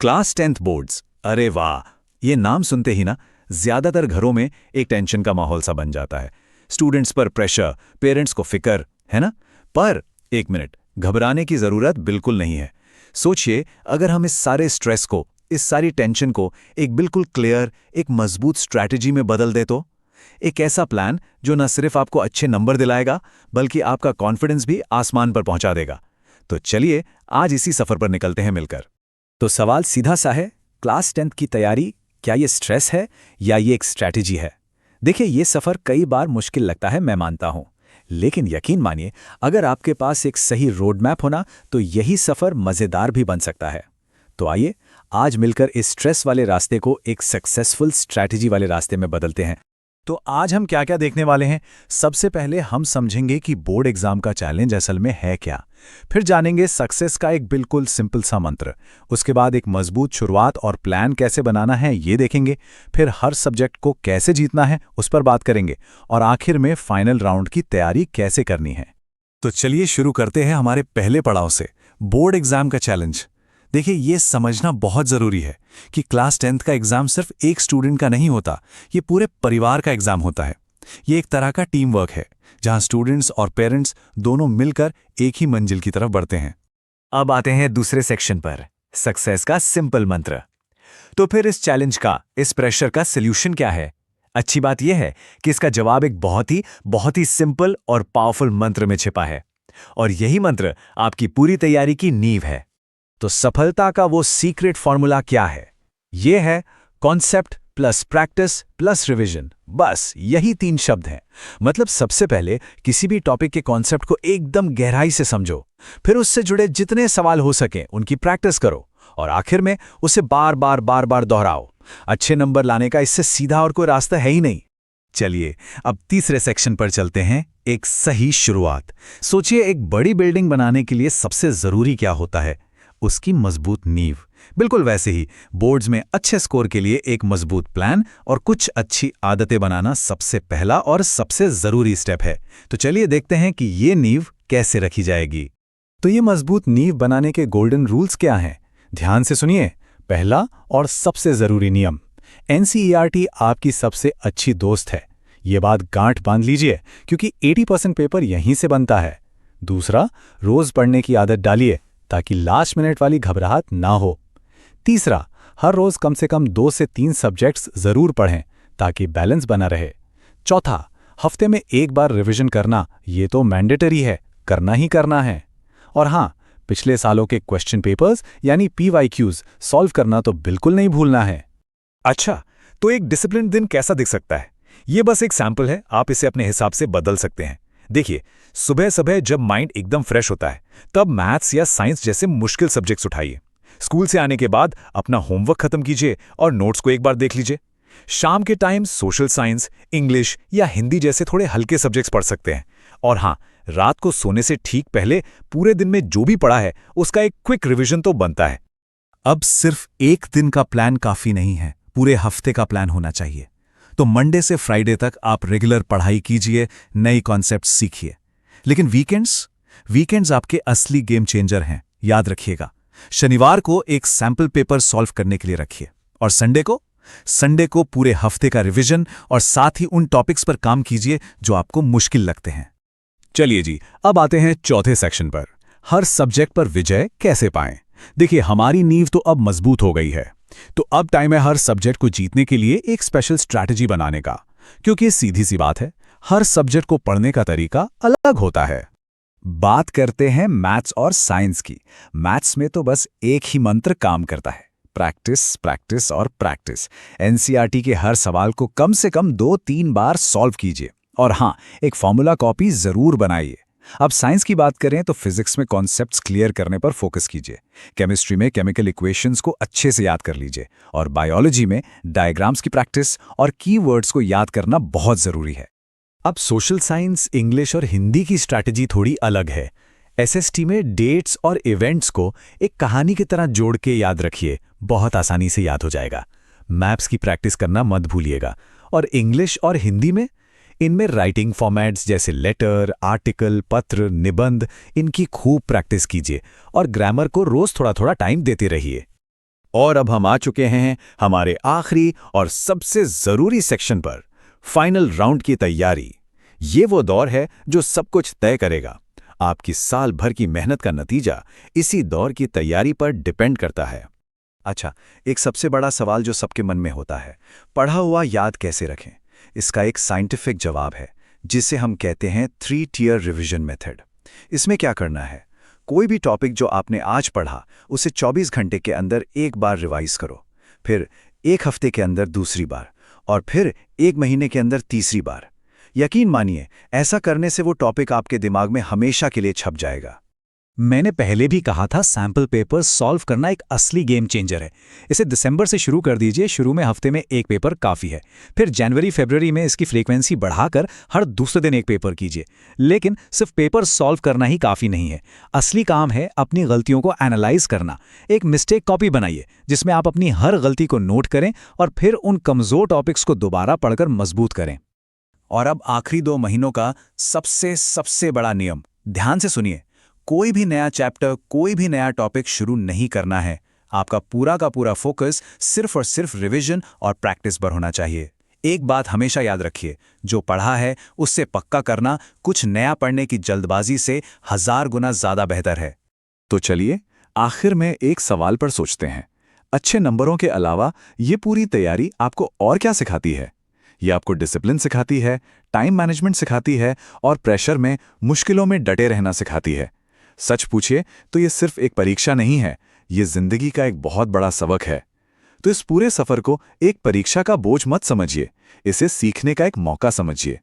Class 10th boards, अरे वाह! ये नाम सुनते ही ना ज्यादातर घरों में एक टेंशन का माहौल सा बन जाता है। स्टूडेंट्स पर प्रेशर, पेरेंट्स को फिक्र, है ना? पर एक मिनट, घबराने की जरूरत बिल्कुल नहीं है। सोचिए, अगर हम इस सारे स्ट्रेस को, इस सारी टेंशन को एक बिल्कुल क्लियर, एक मजबूत स्ट्रैटेजी में बदल दे तो? एक ऐसा प्लान जो न सिर्फ आपको अच्छे नंबर दिलाएगा, बल्कि आपका कॉन्फिडेंस भी आसमान पर पहुंचा देगा। तो चलिए आज इसी सफर पर निकलते हैं मिलकर। तो सवाल सीधा सा है, क्लास 10th की तैयारी क्या ये स्ट्रेस है या ये एक स्ट्रैटेजी है? देखिए, ये सफ़र कई बार मुश्किल लगता है, मैं मानता हूँ। लेकिन यकीन मानिए, अगर आपके पास एक सही रोड मैप होना तो यही सफ़र मज़ेदार भी बन सकता है। तो आइए आज मिलकर इस स्ट्रेस वाले रास्ते को एक सक्सेसफुल स्ट्रैटेजी वाले रास्ते में बदलते हैं। तो आज हम क्या क्या देखने वाले हैं? सबसे पहले हम समझेंगे कि बोर्ड एग्जाम का चैलेंज असल में है क्या। फिर जानेंगे सक्सेस का एक बिल्कुल सिंपल सा मंत्र। उसके बाद एक मजबूत शुरुआत और प्लान कैसे बनाना है ये देखेंगे। फिर हर सब्जेक्ट को कैसे जीतना है उस पर बात करेंगे। और आखिर में फाइनल राउंड की तैयारी कैसे करनी है। तो चलिए शुरू करते हैं हमारे पहले पड़ाव से, बोर्ड एग्जाम का चैलेंज। देखिए, ये समझना बहुत ज़रूरी है कि क्लास 10th का एग्ज़ाम सिर्फ एक स्टूडेंट का नहीं होता, ये पूरे परिवार का एग्ज़ाम होता है। ये एक तरह का टीम वर्क है, जहां स्टूडेंट्स और पेरेंट्स दोनों मिलकर एक ही मंजिल की तरफ बढ़ते हैं। अब आते हैं दूसरे सेक्शन पर, सक्सेस का सिंपल मंत्र। तो फिर इस चैलेंज का, इस प्रेशर का सॉल्यूशन क्या है? अच्छी बात यह है कि इसका जवाब एक बहुत ही सिंपल और पावरफुल मंत्र में छिपा है। और यही मंत्र आपकी पूरी तैयारी की नींव है। तो सफलता का वो सीक्रेट फॉर्मूला क्या है? ये है concept plus practice plus revision. बस यही 3 शब्द हैं। मतलब सबसे पहले किसी भी टॉपिक के कॉन्सेप्ट को एकदम गहराई से समझो, फिर उससे जुड़े जितने सवाल हो सकें उनकी प्रैक्टिस करो, और आखिर में उसे बार बार दोहराओ। अच्छे नंबर लाने का इससे सीधा और कोई रास्ता है ही नहीं। चलिए अब तीसरे सेक्शन पर चलते हैं, एक सही शुरुआत। सोचिए, एक बड़ी बिल्डिंग बनाने के लिए सबसे जरूरी क्या होता है? उसकी मजबूत नींव। बिल्कुल वैसे ही बोर्ड्स में अच्छे स्कोर के लिए एक मजबूत प्लान और कुछ अच्छी आदतें बनाना सबसे पहला और सबसे जरूरी स्टेप है। तो चलिए देखते हैं कि ये नींव कैसे रखी जाएगी। तो ये मजबूत नींव बनाने के गोल्डन रूल्स क्या हैं? ध्यान से सुनिए। पहला और सबसे जरूरी नियम, NCERT आपकी सबसे अच्छी दोस्त है। ये बात गांठ बांध लीजिए, क्योंकि 80% पेपर यहीं से बनता है। दूसरा, रोज पढ़ने की आदत डालिए ताकि लास्ट मिनट वाली घबराहट ना हो। तीसरा, हर रोज कम से कम 2 से 3 सब्जेक्ट्स जरूर पढ़ें ताकि बैलेंस बना रहे। चौथा, हफ्ते में एक बार रिवीजन करना, ये तो मैंडेटरी है, करना ही करना है। और हाँ, पिछले सालों के क्वेश्चन पेपर्स यानी PYQs सॉल्व करना तो बिल्कुल नहीं भूलना है। अच्छा, तो एक डिसिप्लिन दिन कैसा दिख सकता है? ये बस एक सैंपल है, आप इसे अपने हिसाब से बदल सकते हैं। देखिए, सुबह सुबह जब माइंड एकदम फ्रेश होता है, तब मैथ्स या साइंस जैसे मुश्किल सब्जेक्ट्स उठाइए। स्कूल से आने के बाद अपना होमवर्क खत्म कीजिए और नोट्स को एक बार देख लीजिए। शाम के टाइम सोशल साइंस, इंग्लिश या हिंदी जैसे थोड़े हल्के सब्जेक्ट्स पढ़ सकते हैं। और हाँ, रात को सोने से ठीक पहले पूरे दिन में जो भी पढ़ा है उसका एक क्विक रिवीजन तो बनता है। अब सिर्फ एक दिन का प्लान काफी नहीं है, पूरे हफ्ते का प्लान होना चाहिए। तो मंडे से फ्राइडे तक आप रेगुलर पढ़ाई कीजिए, नई कॉन्सेप्ट सीखिए। लेकिन वीकेंड्स आपके असली गेम चेंजर हैं, याद रखिएगा। शनिवार को एक सैंपल पेपर सॉल्व करने के लिए रखिए, और संडे को पूरे हफ्ते का रिवीजन और साथ ही उन टॉपिक्स पर काम कीजिए जो आपको मुश्किल लगते हैं। चलिए जी, अब आते हैं चौथे सेक्शन पर, हर सब्जेक्ट पर विजय कैसे पाएं। देखिए, हमारी नींव तो अब मजबूत हो गई है, तो अब टाइम है हर सब्जेक्ट को जीतने के लिए एक स्पेशल स्ट्रैटेजी बनाने का। क्योंकि सीधी सी बात है, हर सब्जेक्ट को पढ़ने का तरीका अलग होता है। बात करते हैं मैथ्स और साइंस की। मैथ्स में तो बस एक ही मंत्र काम करता है, प्रैक्टिस प्रैक्टिस और प्रैक्टिस। NCERT के हर सवाल को कम से कम 2-3 बार सॉल्व कीजिए, और हाँ, एक फॉर्मूला कॉपी जरूर बनाइए। अब साइंस की बात करें तो फिजिक्स में कॉन्सेप्ट्स क्लियर करने पर फोकस कीजिए। केमिस्ट्री में केमिकल इक्वेशंस को अच्छे से याद कर लीजिए, और बायोलॉजी में डायग्राम्स की प्रैक्टिस और कीवर्ड्स को याद करना बहुत जरूरी है। अब सोशल साइंस, इंग्लिश और हिंदी की स्ट्रैटेजी थोड़ी अलग है। SST में डेट्स और इवेंट्स को एक कहानी की तरह जोड़ के याद रखिए, बहुत आसानी से याद हो जाएगा। मैप्स की प्रैक्टिस करना मत भूलिएगा। और इंग्लिश और हिंदी में, इनमें राइटिंग फॉर्मेट्स जैसे लेटर, आर्टिकल, पत्र, निबंध, इनकी खूब प्रैक्टिस कीजिए, और ग्रामर को रोज थोड़ा थोड़ा टाइम देते रहिए। और अब हम आ चुके हैं हमारे आखिरी और सबसे जरूरी सेक्शन पर, फाइनल राउंड की तैयारी। ये वो दौर है जो सब कुछ तय करेगा। आपकी साल भर की मेहनत का नतीजा इसी दौर की तैयारी पर डिपेंड करता है। अच्छा, एक सबसे बड़ा सवाल जो सबके मन में होता है, पढ़ा हुआ याद कैसे रखें? इसका एक साइंटिफिक जवाब है, जिसे हम कहते हैं 3 टियर रिवीजन मेथड। इसमें क्या करना है, कोई भी टॉपिक जो आपने आज पढ़ा उसे 24 घंटे के अंदर एक बार रिवाइज करो, फिर 1 हफ्ते के अंदर दूसरी बार, और फिर 1 महीने के अंदर तीसरी बार। यकीन मानिए, ऐसा करने से वो टॉपिक आपके दिमाग में हमेशा के लिए छप जाएगा। मैंने पहले भी कहा था, सैंपल पेपर सॉल्व करना एक असली गेम चेंजर है। इसे दिसंबर से शुरू कर दीजिए। शुरू में हफ्ते में 1 पेपर काफ़ी है। फिर जनवरी फरवरी में इसकी फ्रीक्वेंसी बढ़ाकर हर दूसरे दिन 1 पेपर कीजिए। लेकिन सिर्फ पेपर सॉल्व करना ही काफ़ी नहीं है। असली काम है अपनी गलतियों को एनालाइज करना। एक मिस्टेक कॉपी बनाइए जिसमें आप अपनी हर गलती को नोट करें और फिर उन कमज़ोर टॉपिक्स को दोबारा पढ़कर मजबूत करें। और अब आखिरी 2 महीनों का सबसे बड़ा नियम, ध्यान से सुनिए। कोई भी नया चैप्टर, कोई भी नया टॉपिक शुरू नहीं करना है। आपका पूरा का पूरा फोकस सिर्फ और सिर्फ रिवीजन और प्रैक्टिस पर होना चाहिए। एक बात हमेशा याद रखिए, जो पढ़ा है उससे पक्का करना कुछ नया पढ़ने की जल्दबाजी से 1000 गुना ज़्यादा बेहतर है। तो चलिए, आखिर में एक सवाल पर सोचते हैं। अच्छे नंबरों के अलावा ये पूरी तैयारी आपको और क्या सिखाती है? ये आपको डिसिप्लिन सिखाती है, टाइम मैनेजमेंट सिखाती है और प्रेशर में, मुश्किलों में डटे रहना सिखाती है। सच पूछिए तो ये सिर्फ एक परीक्षा नहीं है, ये जिंदगी का एक बहुत बड़ा सबक है। तो इस पूरे सफर को एक परीक्षा का बोझ मत समझिए, इसे सीखने का एक मौका समझिए।